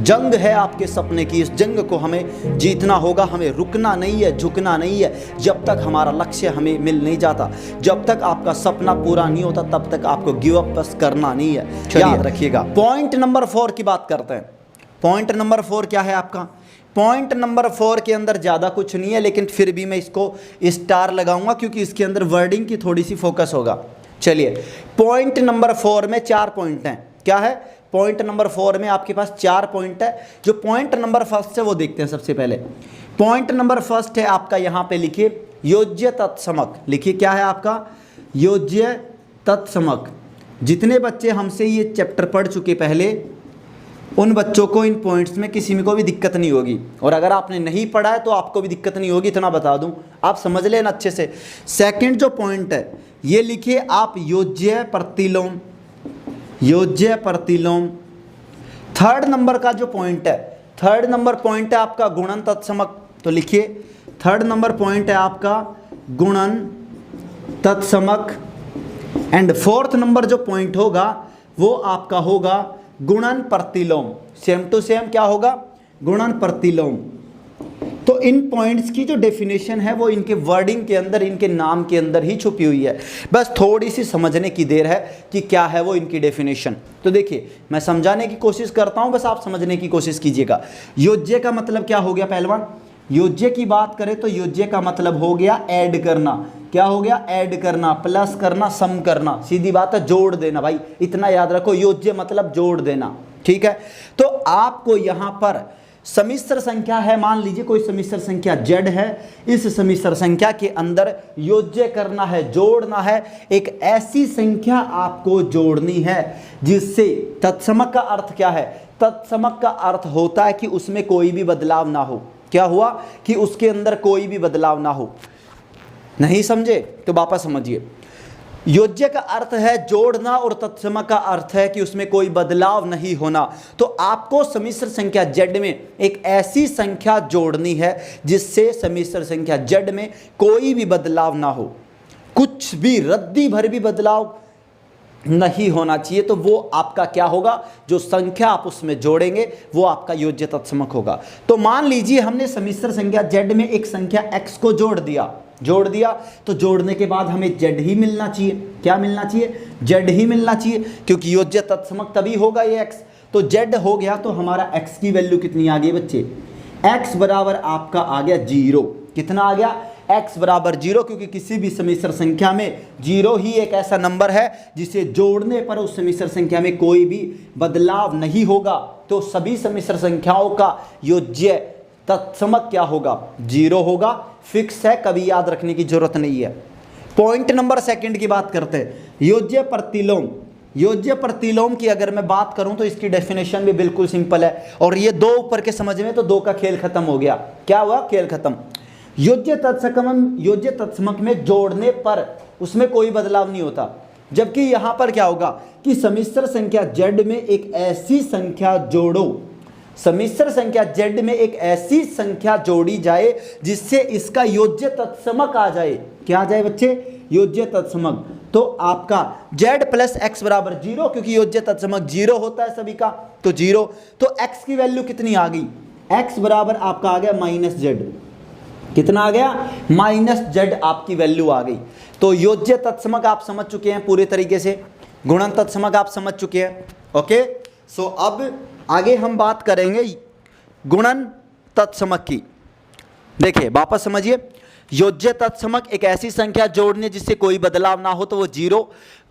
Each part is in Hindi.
जंग है आपके सपने की, इस जंग को हमें जीतना होगा, हमें रुकना नहीं है, झुकना नहीं है। जब तक हमारा लक्ष्य हमें मिल नहीं जाता, जब तक आपका सपना पूरा नहीं होता, तब तक आपको गिव अप बस करना नहीं है, याद रखिएगा। पॉइंट नंबर 4 की बात करते हैं। पॉइंट नंबर 4 क्या है आपका? पॉइंट नंबर 4 के अंदर ज़्यादा कुछ नहीं है, लेकिन फिर भी मैं इसको स्टार लगाऊंगा क्योंकि इसके अंदर वर्डिंग की थोड़ी सी फोकस होगा। चलिए, पॉइंट नंबर 4 में 4 पॉइंट हैं। क्या है? पॉइंट नंबर 4 में आपके पास 4 पॉइंट है। जो पॉइंट नंबर 1 है वो देखते हैं सबसे पहले। पॉइंट नंबर 1 है आपका, यहाँ पे लिखिए योज्य तत्समक। लिखिए क्या है आपका? योज्य तत्समक। जितने बच्चे हमसे ये चैप्टर पढ़ चुके पहले, उन बच्चों को इन पॉइंट्स में किसी में को भी दिक्कत नहीं होगी, और अगर आपने नहीं पढ़ा है तो आपको भी दिक्कत नहीं होगी, इतना बता दूं, आप समझ लेना अच्छे से। सेकंड जो पॉइंट है ये लिखिए आप योज्य प्रतिलोम, योज्य प्रतिलोम। थर्ड नंबर का जो पॉइंट है, थर्ड नंबर पॉइंट है आपका गुणन तत्समक। तो लिखिए थर्ड नंबर पॉइंट है आपका गुणन तत्समक। एंड फोर्थ नंबर जो पॉइंट होगा वो आपका होगा गुणन प्रतिलोम। सेम टू सेम क्या होगा? गुणन प्रतिलोम। तो इन पॉइंट्स की जो डेफिनेशन है वो इनके वर्डिंग के अंदर, इनके नाम के अंदर ही छुपी हुई है। बस थोड़ी सी समझने की देर है कि क्या है वो इनकी डेफिनेशन। तो देखिए, मैं समझाने की कोशिश करता हूं, बस आप समझने की कोशिश कीजिएगा। योज्य का मतलब क्या हो गया पहलवान? योज्य की बात करें तो योज्य का मतलब हो गया ऐड करना। क्या हो गया? ऐड करना, प्लस करना, सम करना। सीधी बात है, जोड़ देना। भाई इतना याद रखो, योज्य मतलब जोड़ देना। ठीक है, तो आपको यहां पर समिश्र संख्या है, मान लीजिए कोई समिश्र संख्या z है, इस समिश्र संख्या के अंदर योज्य करना है, जोड़ना है। एक ऐसी संख्या आपको जोड़नी है जिससे, तत्समक का अर्थ क्या है? तत्समक का अर्थ होता है कि उसमें कोई भी बदलाव ना हो। क्या हुआ? कि उसके अंदर कोई भी बदलाव ना हो। नहीं समझे तो वापस समझिए। योज्य का अर्थ है जोड़ना और तत्समक का अर्थ है कि उसमें कोई बदलाव नहीं होना। तो आपको समिश्र संख्या z में एक ऐसी संख्या जोड़नी है जिससे समिश्र संख्या z में कोई भी बदलाव ना हो, कुछ भी रद्दी भर भी बदलाव नहीं होना चाहिए। तो वो आपका क्या होगा? जो संख्या आप उसमें जोड़ेंगे वो आपका योज्य तत्समक होगा। तो मान लीजिए हमने समिश्र संख्या z में एक संख्या x को जोड़ दिया, तो जोड़ने के बाद हमें z ही मिलना चाहिए। क्या मिलना चाहिए? z ही मिलना चाहिए, क्योंकि योज्य तत्समक तभी होगा ये x। तो z हो गया, तो हमारा x की वैल्यू कितनी आ गई बच्चे? x बराबर आपका आ गया 0। कितना आ गया? x बराबर 0, क्योंकि किसी भी समिश्र संख्या में 0 ही एक ऐसा नंबर है जिसे जोड़ने पर उस समिश्र संख्या में कोई भी बदलाव नहीं होगा। तो सभी समिश्र संख्याओं का योज्य तत्समक क्या होगा? 0 होगा। फिक्स है, कभी याद रखने की जरूरत नहीं है। पॉइंट नंबर 2 की बात करते हैं, योज्य प्रतिलोम। योज्य प्रतिलोम की अगर मैं बात करूं तो इसकी डेफिनेशन भी बिल्कुल सिंपल है, और ये 2 ऊपर के समझ में तो 2 का खेल खत्म हो गया। क्या हुआ? खेल खत्म। योज्य तत्समक में जोड़ने पर उसमें कोई बदलाव नहीं होता, जबकि यहां पर क्या होगा कि समिश्र संख्या z में एक ऐसी संख्या जोड़ो, समिश्र संख्या z में एक ऐसी संख्या जोड़ी जाए जिससे इसका योज्य तत्समक आ जाए। क्या आ जाए बच्चे? योज्य तत्समक। तो आपका z प्लस x बराबर 0, क्योंकि योज्य तत्समक 0 होता है सभी का, तो 0। तो x की वैल्यू कितनी आ गई? x बराबर आपका आ गया -z। कितना आ गया? -z आपकी वैल्यू आ गई। तो योज्य तत्समक आप समझ चुके हैं पूरे तरीके से, गुणन तत्समक आप समझ चुके हैं। ओके, सो अब आगे हम बात करेंगे गुणन तत्समक की। देखिए वापस समझिए, योज्य तत्समक एक ऐसी संख्या जोड़नी है जिससे कोई बदलाव ना हो, तो वो 0।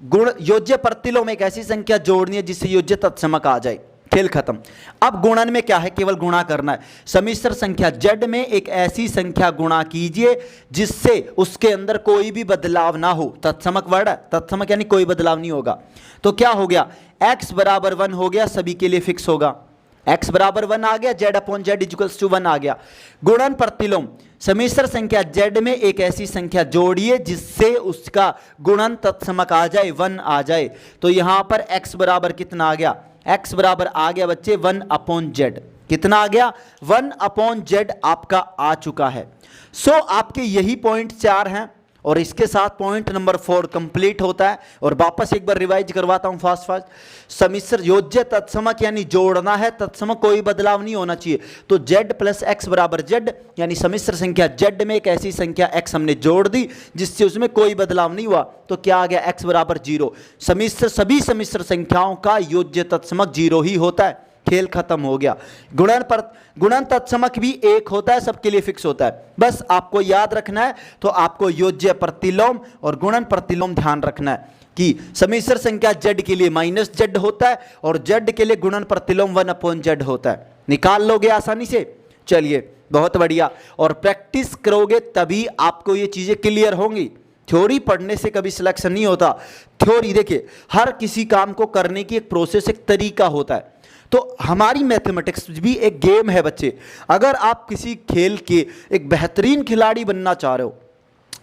गुण योज्य प्रतिलोम एक ऐसी संख्या जोड़नी है जिससे योज्य तत्समक आ जाए। खेल खत्म। अब गुणन में क्या है? केवल गुणा करना है। समिश्र संख्या z में एक ऐसी संख्या गुणा कीजिए जिससे उसके अंदर कोई भी बदलाव ना हो। तत्समक वर्ड है, तत्समक यानी कोई बदलाव नहीं होगा। तो क्या हो गया? x बराबर 1 हो गया, सभी के लिए फिक्स होगा। x बराबर 1 आ गया, z upon z equals to 1 आ गया। गुणन प्रतिलोम, समिश्र संख्या z में एक ऐसी संख्या जोड़िए जिससे उसका गुणन तत्समक आ जाए, 1 आ जाए। तो यहां पर x बराबर कितना आ गया? x बराबर आ गया बच्चे 1 अपॉन z। कितना आ गया? 1 अपॉन z आपका आ चुका है। सो आपके यही पॉइंट 4 हैं। और इसके साथ पॉइंट नंबर 4 कंप्लीट होता है। और वापस एक बार रिवाइज करवाता हूं फास्ट। समिश्र योज्य तत्समक यानी जोड़ना है, तत्समक कोई बदलाव नहीं होना चाहिए। तो z प्लस एक्स बराबर z, यानी समिश्र संख्या z में एक ऐसी संख्या x हमने जोड़ दी जिससे उसमें कोई बदलाव नहीं हुआ, तो क्या आ गया x बराबर 0। सभी समिश्र संख्याओं का योज्य तत्समक 0 ही होता है, खेल खत्म हो गया। गुणन तत्समक भी 1 होता है, सबके लिए फिक्स होता है। बस आपको याद रखना है, तो आपको योज्य प्रतिलोम और गुणन प्रतिलोम ध्यान रखना है कि समिश्र संख्या z के लिए माइनस z होता है और z के लिए गुणन प्रतिलोम 1/z होता है। निकाल लोगे आसानी से? चलिए बहुत बढ़िया। और प्रैक्टिस करोगे तभी आपको ये चीजें क्लियर होंगी। थ्योरी पढ़ने से कभी सिलेक्शन नहीं होता। थ्योरी देखिए, हर किसी काम को करने की एक प्रोसेस, एक तरीका होता है। तो हमारी मैथमेटिक्स भी एक गेम है बच्चे। अगर आप किसी खेल के एक बेहतरीन खिलाड़ी बनना चाह रहे हो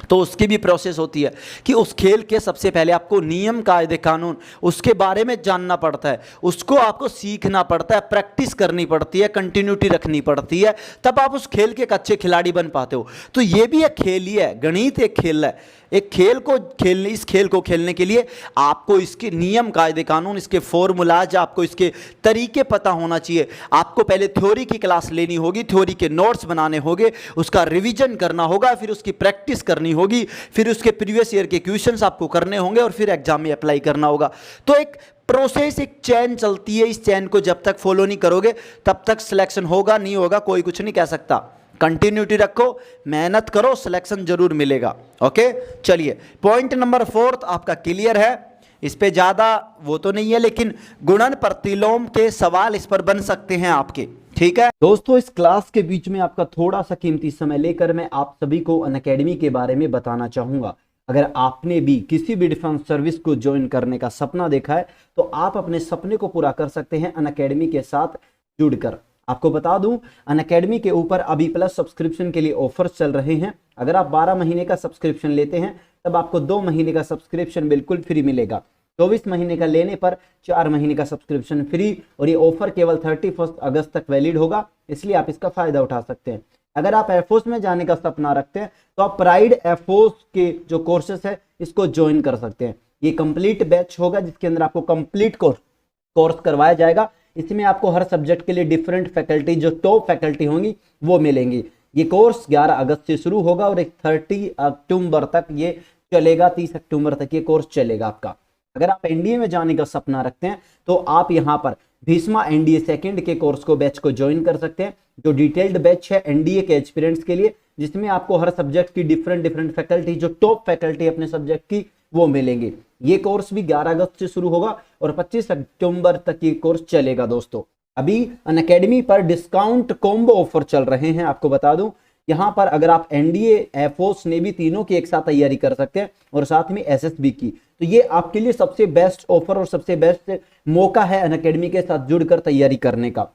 तो उसकी भी प्रोसेस होती है कि उस खेल के सबसे पहले आपको नियम कायदे कानून उसके बारे में जानना पड़ता है, उसको आपको सीखना पड़ता है, प्रैक्टिस करनी पड़ती है, कंटिन्यूटी रखनी पड़ती है, तब आप उस खेल के एक अच्छे खिलाड़ी बन पाते हो। तो ये भी एक खेल ही है, गणित एक खेल है। एक खेल को खेलने, इस खेल को खेलने के लिए आपको इसके नियम कायदे कानून, इसके फॉर्मूलाज, आपको इसके तरीके पता होना चाहिए। आपको पहले थ्योरी की क्लास लेनी होगी, थ्योरी के नोट्स बनाने होंगे, उसका रिवीजन करना होगा, फिर उसकी प्रैक्टिस करनी होगी, फिर उसके प्रीवियस ईयर के क्वेश्चंस आपको करने होंगे और फिर एग्जाम में अप्लाई करना होगा। तो एक प्रोसेस, एक चैन चलती है। इस चैन को जब तक फॉलो नहीं करोगे तब तक सिलेक्शन होगा नहीं होगा कोई कुछ नहीं कह सकता। कंटिन्यूटी रखो, मेहनत करो, सिलेक्शन जरूर मिलेगा। ओके, चलिए पॉइंट नंबर 4 आपका क्लियर है। इस पे ज्यादा वो तो नहीं है, लेकिन गुणन प्रतिलोम के सवाल इस पर बन सकते हैं आपके, ठीक है दोस्तों। इस क्लास के बीच में आपका थोड़ा सा कीमती समय लेकर मैं आप सभी को अनअकैडमी के बारे में बताना चाहूंगा। अगर आपने भी किसी भी डिफेंस सर्विस को ज्वाइन करने का सपना देखा है तो आप अपने सपने को पूरा कर सकते हैं अनअकैडमी के साथ जुड़कर। आपको बता दूं, अनअकैडमी के ऊपर अभी प्लस सब्सक्रिप्शन के लिए ऑफर्स चल रहे हैं। अगर आप 12 महीने का सब्सक्रिप्शन लेते हैं तब आपको 2 महीने का सब्सक्रिप्शन बिल्कुल फ्री मिलेगा। 24 महीने का लेने पर 4 महीने का सब्सक्रिप्शन फ्री, और ये ऑफर केवल 31 अगस्त तक वैलिड होगा, इसलिए आप इसका फायदा उठा सकते हैं। अगर आप एयरफोर्स में जाने का सपना रखते हैं तो आप प्राइड एयरफोर्स के जो कोर्सेस है इसको ज्वाइन कर सकते हैं। ये कंप्लीट बैच होगा जिसके अंदर आपको कंप्लीट कोर्स करवाया जाएगा। इसमें आपको हर सब्जेक्ट के लिए डिफरेंट फैकल्टी, जो टॉप फैकल्टी होंगी वो मिलेंगी। ये कोर्स 11 अगस्त से शुरू होगा और 30 अक्टूबर तक ये चलेगा, 30 अक्टूबर तक ये कोर्स चलेगा आपका। अगर आप एनडीए में जाने का सपना रखते हैं तो आप यहाँ पर भीष्मा एनडीए सेकंड के कोर्स को, बैच को ज्वाइन कर सकते हैं, जो डिटेल्ड बैच है एनडीए के एस्पिरेंट्स के लिए, जिसमें आपको हर सब्जेक्ट की डिफरेंट फैकल्टी, जो टॉप फैकल्टी अपने सब्जेक्ट की, वो मिलेंगे। ये कोर्स भी 11 अगस्त से शुरू होगा और 25 अक्टूबर तक ये कोर्स चलेगा दोस्तों। अभी अनअकैडमी पर डिस्काउंट कॉम्बो ऑफर चल रहे हैं। आपको बता दूं, यहाँ पर अगर आप एनडीए, एयरफोर्स, नेवी तीनों की एक साथ तैयारी कर सकते हैं और साथ में एसएसबी की, तो ये आपके लिए सबसे बेस्ट ऑफर और सबसे बेस्ट मौका है अनअकैडमी के साथ जुड़कर तैयारी करने का।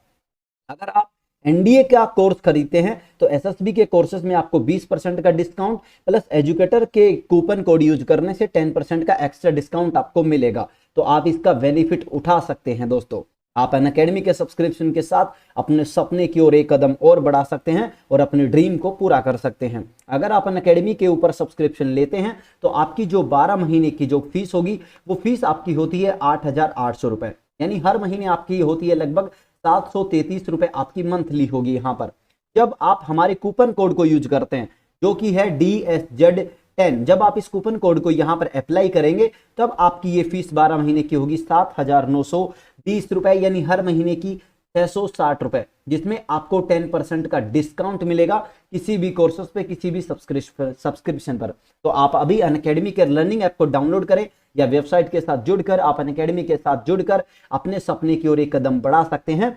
अगर आप एनडीए का कोर्स खरीदते हैं तो एसएसबी के कोर्सेज में आपको 20% का डिस्काउंट प्लस एजुकेटर के कूपन कोड यूज करने से 10% का एक्स्ट्रा डिस्काउंट आपको मिलेगा। तो आप इसका बेनिफिट उठा सकते हैं दोस्तों। आप अनअकैडमी के सब्सक्रिप्शन के साथ अपने सपने की ओर एक कदम और बढ़ा सकते हैं और अपने ड्रीम को पूरा कर सकते हैं। अगर आप अनअकैडमी के ऊपर सब्सक्रिप्शन लेते हैं तो आपकी जो 12 महीने की जो फीस होगी वो फीस आपकी होती है 8,800 रुपए, यानी हर महीने आपकी होती है लगभग 733 रुपए आपकी मंथली होगी। यहाँ पर जब आप हमारे कूपन कोड को यूज करते हैं जो कि है DSZ10, जब आप इस कूपन कोड को यहाँ पर अप्लाई करेंगे तब आपकी ये फीस 12 महीने की होगी 7,920 रुपए, यानी हर महीने की 660 रुपए, जिसमें आपको 10% का डिस्काउंट मिलेगा किसी भी कोर्सेस पे, किसी भी सब्सक्रिप्शन पर। तो आप अभी अनअकैडमी के लर्निंग ऐप को डाउनलोड करें या वेबसाइट के साथ जुड़कर आप अनअकैडमी के साथ जुड़कर अपने सपने की ओर एक कदम बढ़ा सकते हैं